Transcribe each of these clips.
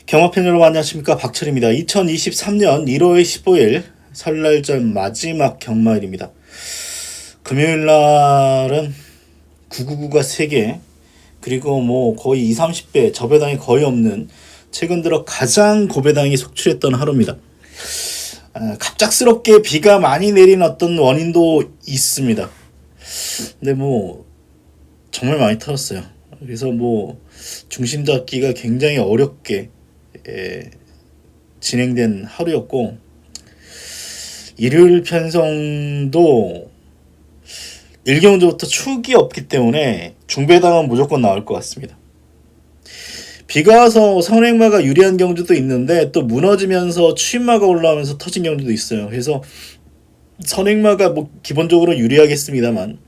경마팬 여러분 안녕하십니까, 박철입니다. 2023년 1월 15일 설날 전 마지막 경마일입니다. 금요일날은 999가 3개, 그리고 뭐 거의 20, 30배 저배당이 거의 없는 최근 들어 가장 고배당이 속출했던 하루입니다. 갑작스럽게 비가 많이 내린 어떤 원인도 있습니다. 근데 뭐 정말 많이 터졌어요. 그래서 뭐 중심 잡기가 굉장히 어렵게 진행된 하루였고, 일요일 편성도 일경주부터 축이 없기 때문에 중배당은 무조건 나올 것 같습니다. 비가 와서 선행마가 유리한 경주도 있는데 또 무너지면서 추임마가 올라오면서 터진 경주도 있어요. 그래서 선행마가 뭐 기본적으로 유리하겠습니다만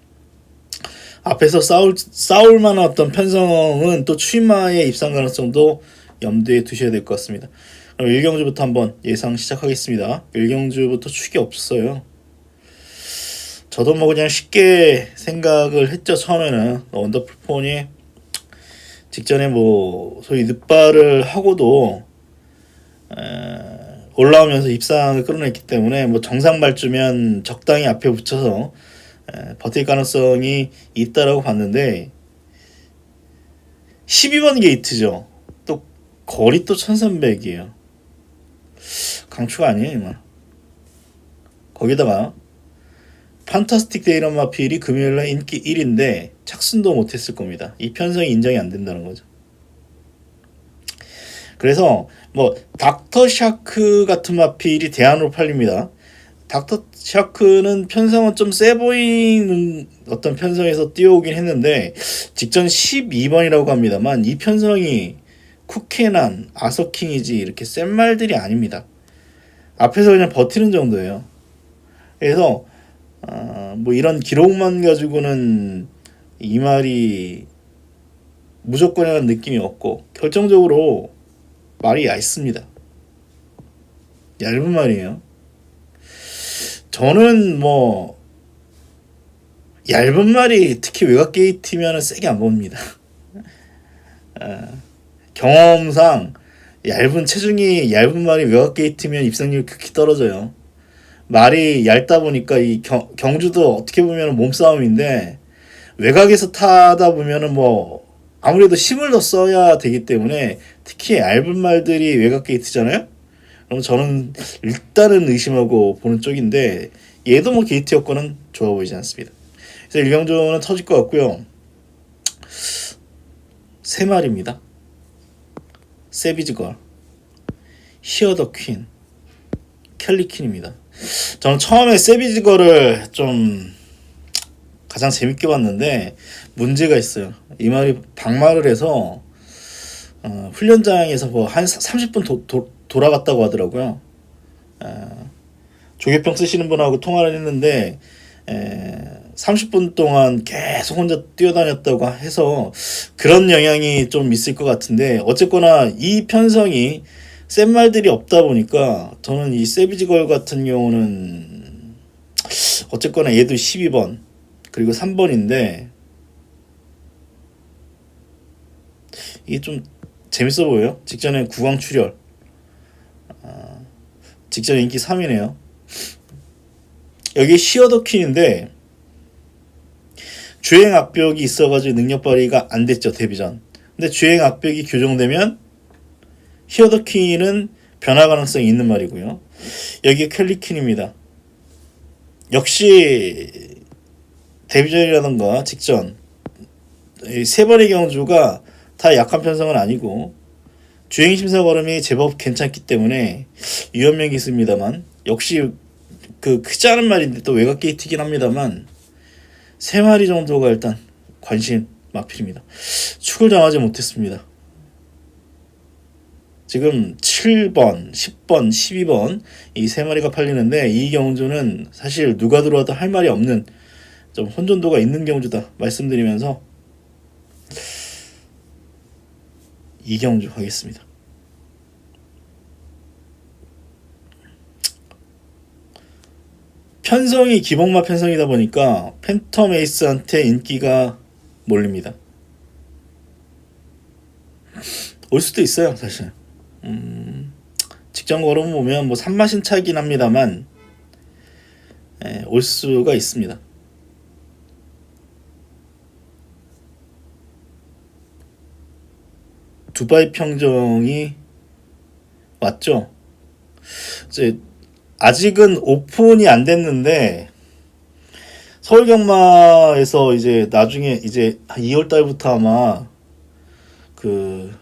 앞에서 싸울 만한 어떤 편성은 또 추임마의 입상 가능성도 염두에 두셔야 될 것 같습니다. 그럼 일경주부터 한번 예상 시작하겠습니다. 일경주부터 축이 없어요. 저도 뭐 그냥 쉽게 생각을 했죠. 처음에는 원더풀 폰이 직전에 뭐 소위 늑발을 하고도 올라오면서 입상을 끌어냈기 때문에 뭐 정상 발주면 적당히 앞에 붙여서 버틸 가능성이 있다라고 봤는데 12번 게이트죠. 또 거리 또 1300이에요. 강추가 아니에요, 이만. 거기다가 판타스틱 데이런 마필이 금요일날 인기 1인데 착순도 못했을 겁니다. 이 편성이 인정이 안 된다는 거죠. 그래서 뭐 닥터 샤크 같은 마필이 대안으로 팔립니다. 닥터 샤크는 편성은 좀 세 보이는 어떤 편성에서 뛰어오긴 했는데 직전 12번이라고 합니다만 이 편성이 쿠케난, 아서킹이지 이렇게 센 말들이 아닙니다. 앞에서 그냥 버티는 정도예요. 그래서 뭐 이런 기록만 가지고는 이 말이 무조건이라는 느낌이 없고 결정적으로 말이 얇습니다. 얇은 말이에요. 저는 뭐 얇은 말이 특히 외곽 게이트면 세게 안 봅니다. 경험상 얇은 체중이 얇은 말이 외곽 게이트면 입상률이 극히 떨어져요. 말이 얇다 보니까 이 경주도 어떻게 보면 몸싸움인데 외곽에서 타다 보면은 뭐 아무래도 힘을 더 써야 되기 때문에 특히 얇은 말들이 외곽 게이트잖아요. 그럼 저는 일단은 의심하고 보는 쪽인데 얘도 뭐 게이트 여건은 좋아 보이지 않습니다. 그래서 일경주는 터질 것 같고요. 3마리입니다. 세비지걸, 히어 더 퀸, 켈리퀸입니다. 저는 처음에 세비지걸을 좀 가장 재밌게 봤는데 문제가 있어요. 이 말이 방말을 해서 훈련장에서 뭐 한 30분 돌아갔다고 하더라고요. 조개병 쓰시는 분하고 통화를 했는데 30분 동안 계속 혼자 뛰어다녔다고 해서 그런 영향이 좀 있을 것 같은데, 어쨌거나 이 편성이 센 말들이 없다 보니까 저는 이 세비지걸 같은 경우는 어쨌거나 얘도 12번 그리고 3번인데 이게 좀 재밌어 보여요. 직전에 구강 출혈, 직전 인기 3위네요. 여기 시어더퀸인데 주행 압력이 있어가지고 능력 발휘가 안 됐죠, 데뷔전. 근데 주행 압력이 교정되면 히어더퀸은 변화 가능성이 있는 말이고요. 여기 켈리퀸입니다. 역시 데뷔전이라던가 직전 세 번의 경주가 다 약한 편성은 아니고 주행 심사 걸음이 제법 괜찮기 때문에 위험력이 있습니다만, 역시 그 크지 않은 말인데 또 외곽 게이트긴 합니다만 3마리 정도가 일단 관심 마필입니다. 축을 정하지 못했습니다. 지금 7번, 10번, 12번 이 3마리가 팔리는데 이 경주는 사실 누가 들어와도 할 말이 없는 좀 혼돈도가 있는 경주다 말씀드리면서 이 경주 하겠습니다. 편성이 기복마 편성이다 보니까 팬텀 에이스한테 인기가 몰립니다. 올 수도 있어요, 사실. 직전 걸어보면 뭐 산맛은 차이긴 합니다만 올 수가 있습니다. 두바이 평정이 왔죠. 이제 아직은 오픈이 안 됐는데 서울 경마에서 이제 나중에 이제 한 2월 달부터 아마 그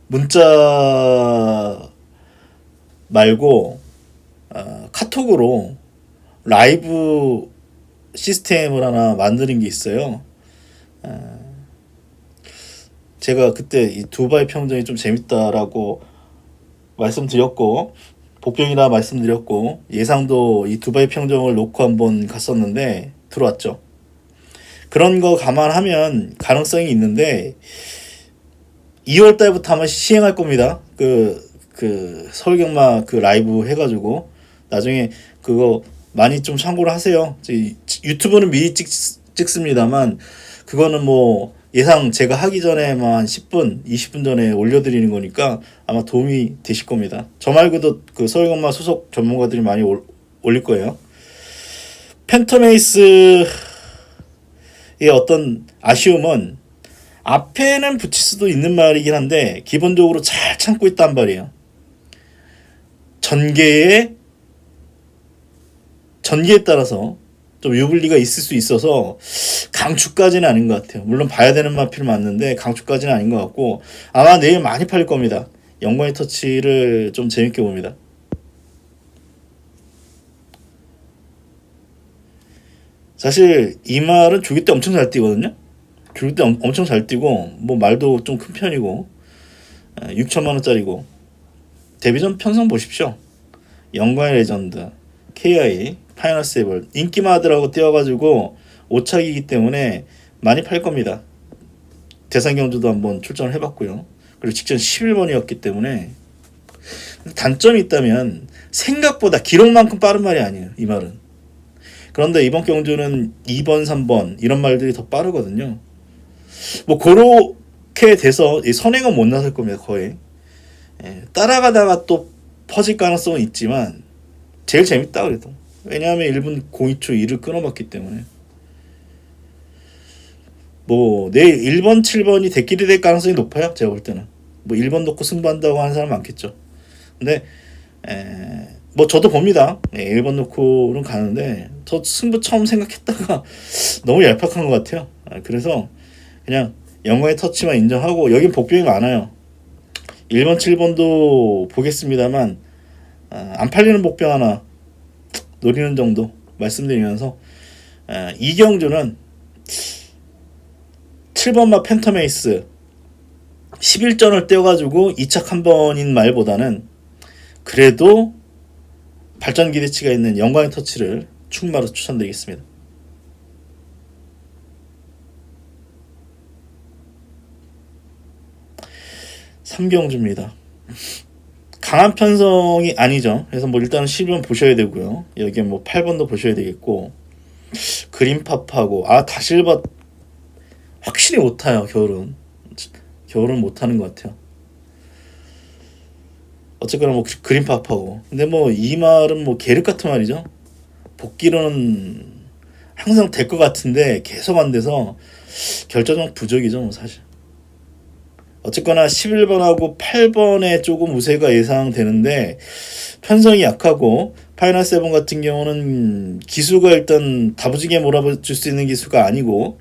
문자 말고 카톡으로 라이브 시스템을 하나 만드는 게 있어요. 제가 그때 이 두바이 평정이 좀 재밌다라고 말씀드렸고 복병이라 말씀드렸고 예상도 이 두바이 평정을 놓고 한번 갔었는데 들어왔죠. 그런 거 감안하면 가능성이 있는데 2월 달부터 아마 시행할 겁니다. 그 서울경마 그 라이브 해가지고 나중에 그거 많이 좀 참고를 하세요. 유튜브는 미리 찍습니다만 그거는 뭐 예상 제가 하기 전에만 10분, 20분 전에 올려드리는 거니까 아마 도움이 되실 겁니다. 저 말고도 그 서울경마 소속 전문가들이 많이 올릴 거예요. 팬텀에이스의 어떤 아쉬움은 앞에는 붙일 수도 있는 말이긴 한데 기본적으로 잘 참고 있단 말이에요. 전개에 따라서 좀 유불리가 있을 수 있어서 강추까지는 아닌 것 같아요. 물론 봐야 되는 마필 맞는데 강추까지는 아닌 것 같고 아마 내일 많이 팔릴 겁니다. 영광의 터치를 좀 재밌게 봅니다. 사실 이 말은 조기 때 엄청 잘 뛰거든요. 조기 때 엄청 잘 뛰고 뭐 말도 좀 큰 편이고 6천만 원짜리고 데뷔전 편성 보십시오. 영광의 레전드, KI, 파이널 세이블 인기마들하고 뛰어가지고 오착이기 때문에 많이 팔 겁니다. 대상 경주도 한번 출전을 해봤고요. 그리고 직전 11번이었기 때문에 단점이 있다면 생각보다 기록만큼 빠른 말이 아니에요. 이 말은. 그런데 이번 경주는 2번, 3번 이런 말들이 더 빠르거든요. 뭐 그렇게 돼서 선행은 못 나설 겁니다. 거의. 따라가다가 또 퍼질 가능성은 있지만 제일 재밌다 그래도. 왜냐하면 1분 02초 2를 끊어봤기 때문에. 뭐 내일 1번, 7번이 대끼리 될 가능성이 높아요. 제가 볼 때는. 뭐 1번 놓고 승부한다고 하는 사람 많겠죠. 근데 뭐 저도 봅니다. 1번 놓고는 가는데 저 승부 처음 생각했다가 너무 얄팍한 것 같아요. 그래서 그냥 영광의 터치만 인정하고 여긴 복병이 많아요. 1번, 7번도 보겠습니다만 안 팔리는 복병 하나 노리는 정도 말씀드리면서 이경주는 7번마 팬텀에이스 11전을 떼어가지고 2착 한 번인 말보다는 그래도 발전 기대치가 있는 영광의 터치를 충마로 추천드리겠습니다. 삼경주입니다. 강한 편성이 아니죠. 그래서 뭐 일단은 11번 보셔야 되고요. 여기 뭐 8번도 보셔야 되겠고 그린팝하고 다실바 확실히 못 타요. 겨울은 못 타는 것 같아요. 어쨌거나 뭐 그린팝하고 근데 뭐 이 말은 뭐 계륵 같은 말이죠. 복귀로는 항상 될 것 같은데 계속 안 돼서 결정적 부족이죠. 뭐 사실. 어쨌거나 11번하고 8번에 조금 우세가 예상되는데 편성이 약하고 파이널 세븐 같은 경우는 기수가 일단 다부지게 몰아줄 수 있는 기수가 아니고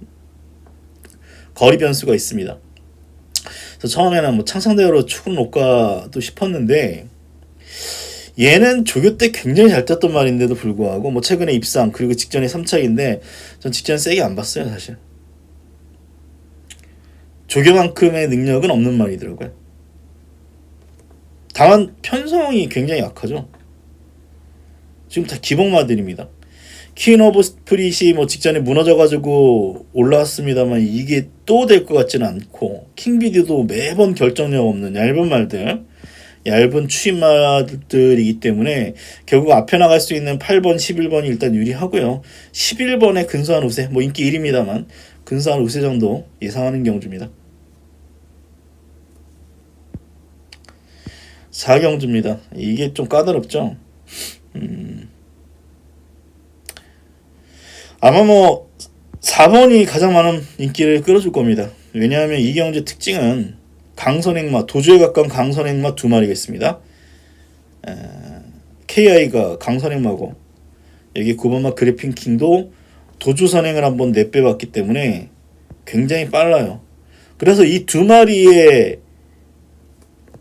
거리 변수가 있습니다. 그래서 처음에는 뭐 창상대로 축은 올까도 싶었는데 얘는 조교 때 굉장히 잘 떴던 말인데도 불구하고 뭐 최근에 입상 그리고 직전에 3착인데 전 직전에 세게 안 봤어요 사실. 조교만큼의 능력은 없는 말이더라고요. 다만 편성이 굉장히 약하죠. 지금 다 기복마들입니다. 퀸 오브 스프릿이 뭐 직전에 무너져가지고 올라왔습니다만 이게 또 될 것 같지는 않고 킹비디오도 매번 결정력 없는 얇은 말들 얇은 추임말들이기 때문에 결국 앞에 나갈 수 있는 8번, 11번이 일단 유리하고요. 11번에 근소한 우세, 뭐 인기 1입니다만 근소한 우세 정도 예상하는 경주입니다. 4경주입니다. 이게 좀 까다롭죠. 아마 뭐 4번이 가장 많은 인기를 끌어줄 겁니다. 왜냐하면 이 경주 특징은 강선행마, 도주에 가까운 강선행마 두 마리겠습니다. KI가 강선행마고 여기 9번마 그래핀킹도 도주 선행을 한번 내빼봤기 때문에 굉장히 빨라요. 그래서 이 두 마리의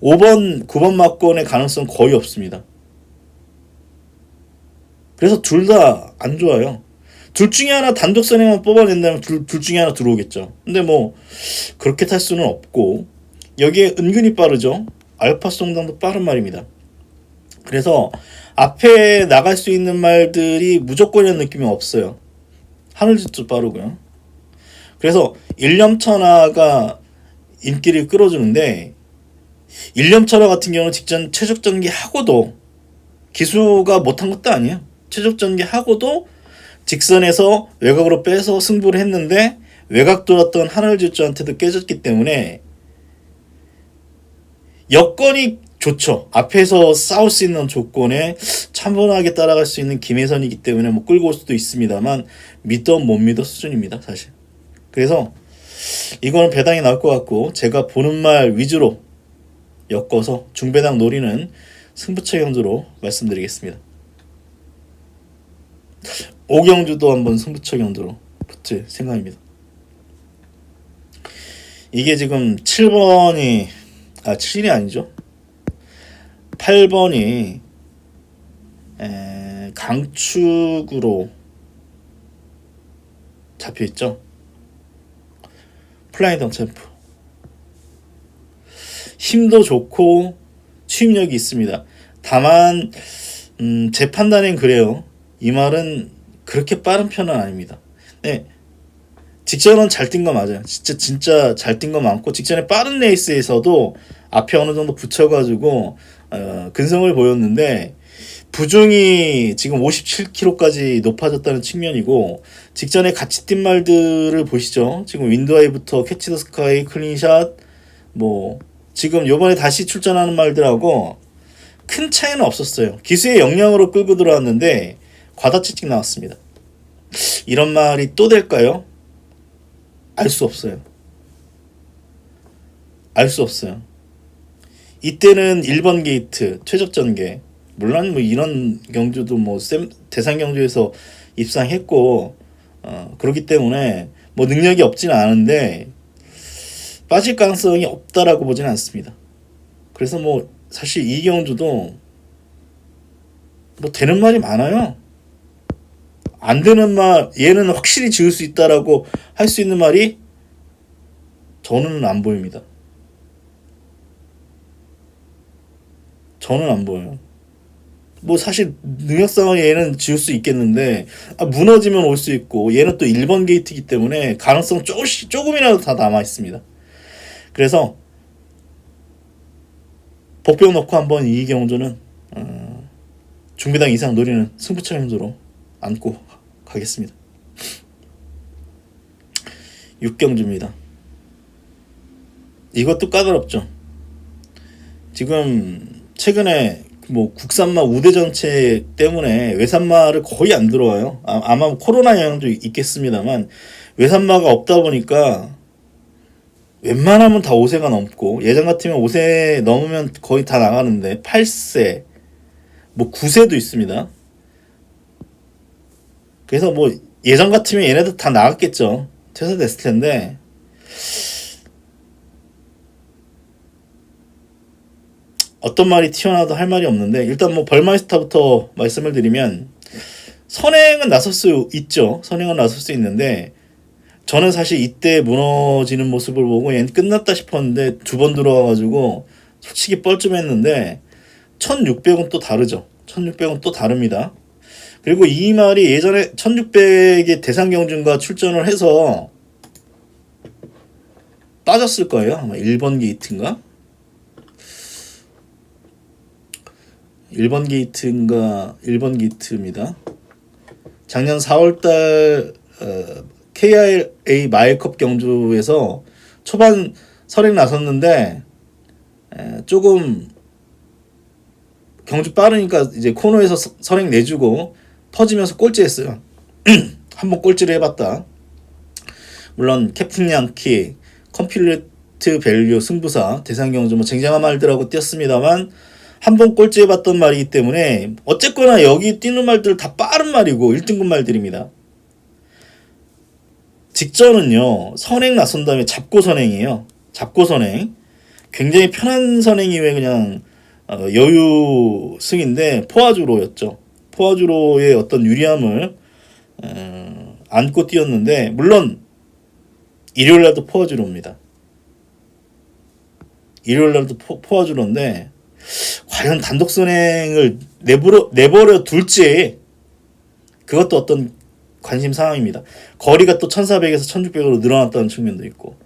5번, 9번 막권의 가능성 거의 없습니다. 그래서 둘 다 안 좋아요. 둘 중에 하나 단독 선행만 뽑아낸다면 둘 중에 하나 들어오겠죠. 근데 뭐 그렇게 탈 수는 없고 여기에 은근히 빠르죠. 알파 송당도 빠른 말입니다. 그래서 앞에 나갈 수 있는 말들이 무조건이라는 느낌이 없어요. 하늘짓도 빠르고요. 그래서 일념천하가 인기를 끌어주는데 일념천하 같은 경우는 직전 최적전기 하고도 기수가 못한 것도 아니에요. 최적전기 하고도 직선에서 외곽으로 빼서 승부를 했는데 외곽 돌았던 하늘질주한테도 깨졌기 때문에 여건이 좋죠. 앞에서 싸울 수 있는 조건에 차분하게 따라갈 수 있는 김혜선이기 때문에 뭐 끌고 올 수도 있습니다만 믿어 못 믿어 수준입니다. 사실. 그래서 이거는 배당이 나올 것 같고 제가 보는 말 위주로 엮어서 중배당 노리는 승부처 경주로 말씀드리겠습니다. 5경주도 한번 승부처 경주로 붙을 생각입니다. 이게 지금 7번이 7이 아니죠. 8번이 강축으로 잡혀있죠. 플라이덩 챔프 힘도 좋고 추임력이 있습니다. 다만 제 판단엔 그래요. 이 말은 그렇게 빠른 편은 아닙니다. 네, 직전은 잘 뛴 거 맞아요. 진짜 잘 뛴 거 많고 직전에 빠른 레이스에서도 앞에 어느 정도 붙여가지고 근성을 보였는데 부중이 지금 57kg까지 높아졌다는 측면이고 직전에 같이 뛴 말들을 보시죠. 지금 윈드아이부터 캐치 더 스카이, 클린샷 뭐 지금 요번에 다시 출전하는 말들하고 큰 차이는 없었어요. 기수의 역량으로 끌고 들어왔는데 과다치찍 나왔습니다. 이런 말이 또 될까요? 알 수 없어요. 알 수 없어요. 이때는 1번 게이트 최적전개 물론 뭐 이런 경주도 뭐 대상 경주에서 입상했고 그렇기 때문에 뭐 능력이 없지는 않은데 빠질 가능성이 없다라고 보지는 않습니다. 그래서 뭐 사실 이 경주도 뭐 되는 말이 많아요. 안 되는 말 얘는 확실히 지을 수 있다라고 할 수 있는 말이 저는 안 보입니다. 저는 안 보여요. 뭐 사실 능력상은 얘는 지을 수 있겠는데 무너지면 올 수 있고 얘는 또 1번 게이트이기 때문에 가능성 조금이라도 다 남아 있습니다. 그래서 복병 넣고 한번 이 경주는 중배당 이상 노리는 승부처 경주로 안고 가겠습니다. 6경주입니다. 이것도 까다롭죠. 지금 최근에 뭐 국산마 우대 정책 때문에 외산마를 거의 안 들어와요. 아마 코로나 영향도 있겠습니다만 외산마가 없다 보니까 웬만하면 다 5세가 넘고 예전 같으면 5세 넘으면 거의 다 나가는데 8세 뭐 9세도 있습니다. 그래서 뭐 예전 같으면 얘네들 다 나갔겠죠. 퇴사됐을 텐데 어떤 말이 튀어나와도 할 말이 없는데 일단 뭐 벌마이스타부터 말씀을 드리면 선행은 나설 수 있죠. 선행은 나설 수 있는데 저는 사실 이때 무너지는 모습을 보고 얘는 끝났다 싶었는데 두 번 들어와가지고 솔직히 뻘쭘했는데 1600은 또 다르죠. 1600은 또 다릅니다. 그리고 이 말이 예전에 1600의 대상경준과 출전을 해서 빠졌을 거예요. 아마 1번 게이트인가? 1번 게이트입니다. 작년 4월달 KRA 마일컵 경주에서 초반 선행 나섰는데 조금 경주 빠르니까 이제 코너에서 선행 내주고 퍼지면서 꼴찌했어요. 한번 꼴찌를 해봤다. 물론 캡틴 양키, 컴필리트 밸류, 승부사, 대상 경주 뭐 쟁쟁한 말들하고 뛰었습니다만 한 번 꼴찌 해봤던 말이기 때문에 어쨌거나 여기 뛰는 말들 다 빠른 말이고 1등급 말들입니다. 직전은요 선행 나선 다음에 잡고 선행이에요. 잡고 선행 굉장히 편한 선행 이후에 그냥 여유 승인데 포아주로였죠. 포아주로의 어떤 유리함을 안고 뛰었는데 물론 일요일날도 포아주로입니다. 일요일날도 포아주로인데 과연 단독 선행을 내버려 둘지 그것도 어떤 관심 사항입니다. 거리가 또 1400에서 1600으로 늘어났다는 측면도 있고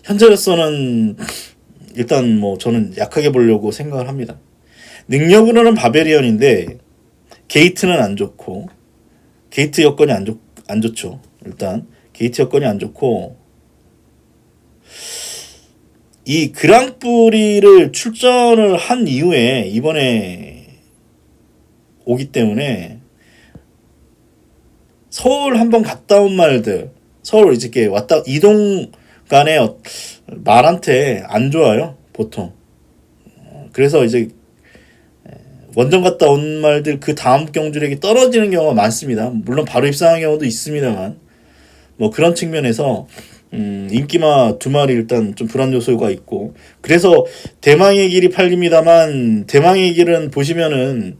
현재로서는 일단 뭐 저는 약하게 보려고 생각을 합니다. 능력으로는 바베리언인데 게이트는 안 좋고 게이트 여건이 안 좋죠. 일단 게이트 여건이 안 좋고 이 그랑프리를 출전을 한 이후에 이번에 오기 때문에 서울 한번 갔다 온 말들 서울 이렇게 왔다 이동 간에 말한테 안 좋아요 보통. 그래서 이제 원정 갔다 온 말들 그 다음 경주력이 떨어지는 경우가 많습니다. 물론 바로 입상한 경우도 있습니다만 뭐 그런 측면에서 인기마 두 마리 일단 좀 불안 요소가 있고 그래서 대망의 길이 팔립니다만 대망의 길은 보시면은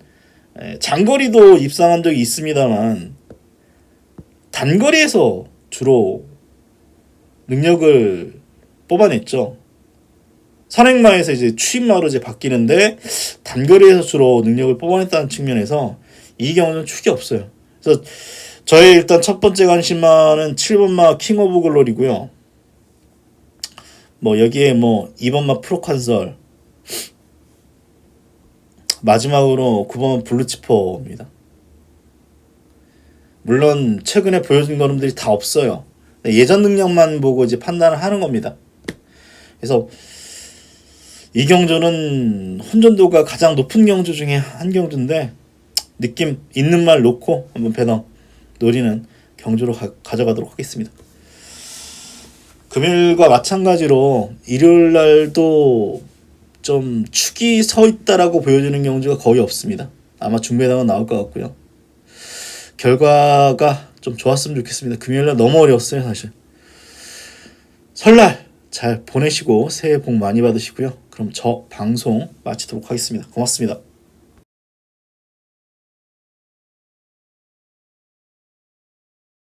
장거리도 입상한 적이 있습니다만 단거리에서 주로 능력을 뽑아냈죠. 선행마에서 이제 추임마로 이제 바뀌는데 단거리에서 주로 능력을 뽑아냈다는 측면에서 이 경우는 축이 없어요. 그래서 저의 일단 첫 번째 관심마는 7번마 킹 오브 글로리고요. 뭐 여기에 뭐 2번마 프로컨설 마지막으로 9번 블루치퍼입니다. 물론 최근에 보여준 걸음들이 다 없어요. 예전 능력만 보고 이제 판단을 하는 겁니다. 그래서 이 경주는 혼전도가 가장 높은 경주 중에 한 경주인데 느낌 있는 말 놓고 한번 배당 노리는 경주로 가져가도록 하겠습니다. 금요일과 마찬가지로 일요일 날도 좀 축이 서 있다라고 보여지는 경주가 거의 없습니다. 아마 중배당은 나올 것 같고요. 결과가 좀 좋았으면 좋겠습니다. 금요일날 너무 어려웠어요 사실. 설날 잘 보내시고 새해 복 많이 받으시고요. 그럼 저 방송 마치도록 하겠습니다. 고맙습니다.